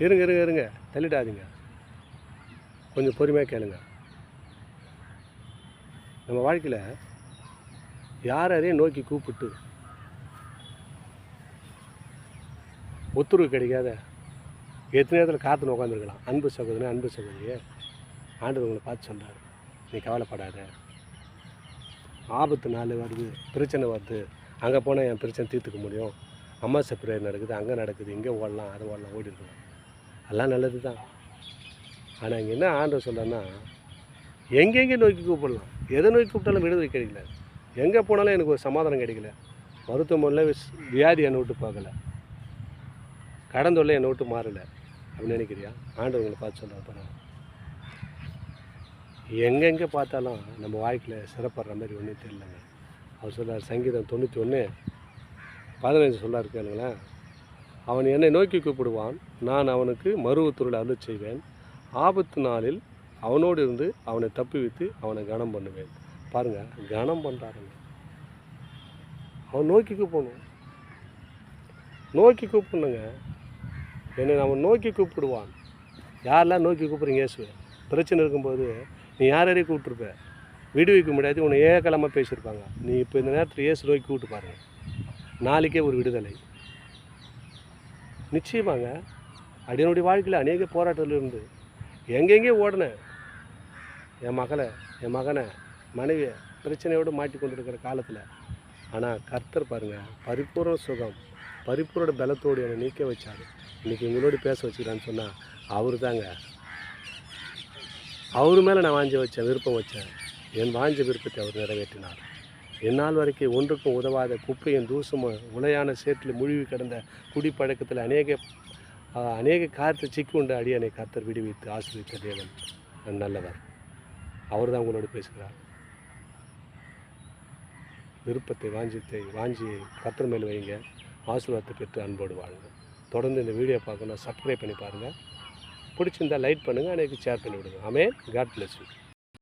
இருங்க இருங்க இருங்க, தள்ளிடாதீங்க, கொஞ்சம் பொறுமையாக கேளுங்க. நம்ம வாழ்க்கையில் யாரையும் நோக்கி கூப்பிட்டு ஒத்துருவு கிடைக்காத எத்தனை நேரத்தில் காத்துன்னு உட்காந்துருக்கலாம். அன்பு சகோதரனே, அன்பு சகோதரியே, ஆண்டவர் உங்களை பார்த்து சொல்கிறார், நீ கவலைப்படாத. ஆபத்து நாள் வருது, பிரச்சனை வருது, அங்கே போனால் என் பிரச்சனை தீர்த்துக்க முடியும். அமாவாசை பிரேயர் நடக்குது, அங்கே நடக்குது, இங்கே ஓடலாம், அதை ஓடலாம், ஓடி இருக்கலாம், எல்லாம் நல்லது தான். ஆனால் இங்கே என்ன ஆண்டவர் சொல்கிறேன்னா, எங்கெங்கே நோக்கி கூப்பிடலாம், எதை நோக்கி கூப்பிட்டாலும் விடுதலை கிடைக்கல. எங்கே போனாலும் எனக்கு ஒரு சமாதானம் கிடைக்கல. மருத்துவமனையில் வியாதி என்னை விட்டு பார்க்கல, கடந்தொல்லை என்னை விட்டு மாறலை அப்படின்னு நினைக்கிறியா? ஆண்டவர் உங்களை பார்த்து சொல்கிறார் பாருங்க. எங்கெங்கே பார்த்தாலும் நம்ம வாழ்க்கையில் சிறப்படுற மாதிரி ஒன்றும் தெரியலங்க. அவர் சொல்கிறார், சங்கீதம் 91:15 சொல்லார் கேளுங்களேன். அவன் என்னை நோக்கி கூப்பிடுவான், நான் அவனுக்கு மருவத்தூரில் அருள் செய்வேன். ஆபத்து நாளில் அவனோடு இருந்து அவனை தப்புவித்து அவனை கனம் பண்ணுவேன். பாருங்கள், கனம் பண்ணுறாருங்க. அவன் நோக்கி கூப்பிடணும், நோக்கி கூப்பிடணுங்க. என்னை அவன் நோக்கி கூப்பிடுவான். யாரெல்லாம் நோக்கி கூப்பிட்றீங்க? இயேசுவை பிரச்சனை இருக்கும்போது நீ யாரையும் கூப்பிட்ருப்ப, விடுவிக்க முடியாது, உன்னை ஏகலமாக பேசியிருப்பாங்க. நீ இப்போ இந்த நேரத்தில் இயேசு நோக்கி கூப்பிட்டு பாருங்கள், நாளைக்கே ஒரு விடுதலை நிச்சயமாங்க. என்னுடைய வாழ்க்கையில் அநேக போராட்டத்தில் இருந்து எங்கெங்கே ஓடினேன். என் மகளை, என் மகனை, மனைவியை பிரச்சனையோடு மாட்டி கொண்டிருக்கிற காலத்தில், ஆனால் கர்த்தர் பாருங்கள், பரிபூர்ண சுகம், பரிபூர்ண பலத்தோடு என்னை நீக்க வச்சார். இன்றைக்கி உங்களோடு பேச வச்சுக்கிறான்னு சொன்னால் அவர் தாங்க. அவர் மேலே நான் வாஞ்சி வச்சேன், விருப்பம் வச்சேன். என் வாஞ்ச விருப்பத்தை அவர் நிறைவேற்றினார். என்னால் வரைக்கும் ஒன்றுக்கும் உதவாத குப்பையும் தூசமும் உலையான சேற்றில் முழுவி கிடந்த குடிப்பழக்கத்தில் அநேக காரியத்தை சிக்குண்டு அடியனை கர்த்தர் விடுவித்து ஆசீர்வதித்த தேவன் நல்லவர். அவர் தான் உங்களோடு பேசுகிறார். விருப்பத்தை வாஞ்சியை கர்த்தர் மேல் வைங்க, ஆசீர்வாதத்தை பெற்று அன்போடு வாழுங்க. தொடர்ந்து இந்த வீடியோ பார்க்கணும், சப்ஸ்கிரைப் பண்ணி பாருங்கள். பிடிச்சிருந்தால் லைக் பண்ணுங்கள், அன்றைக்கி ஷேர் பண்ணி விடுங்க. ஆமென். God bless you.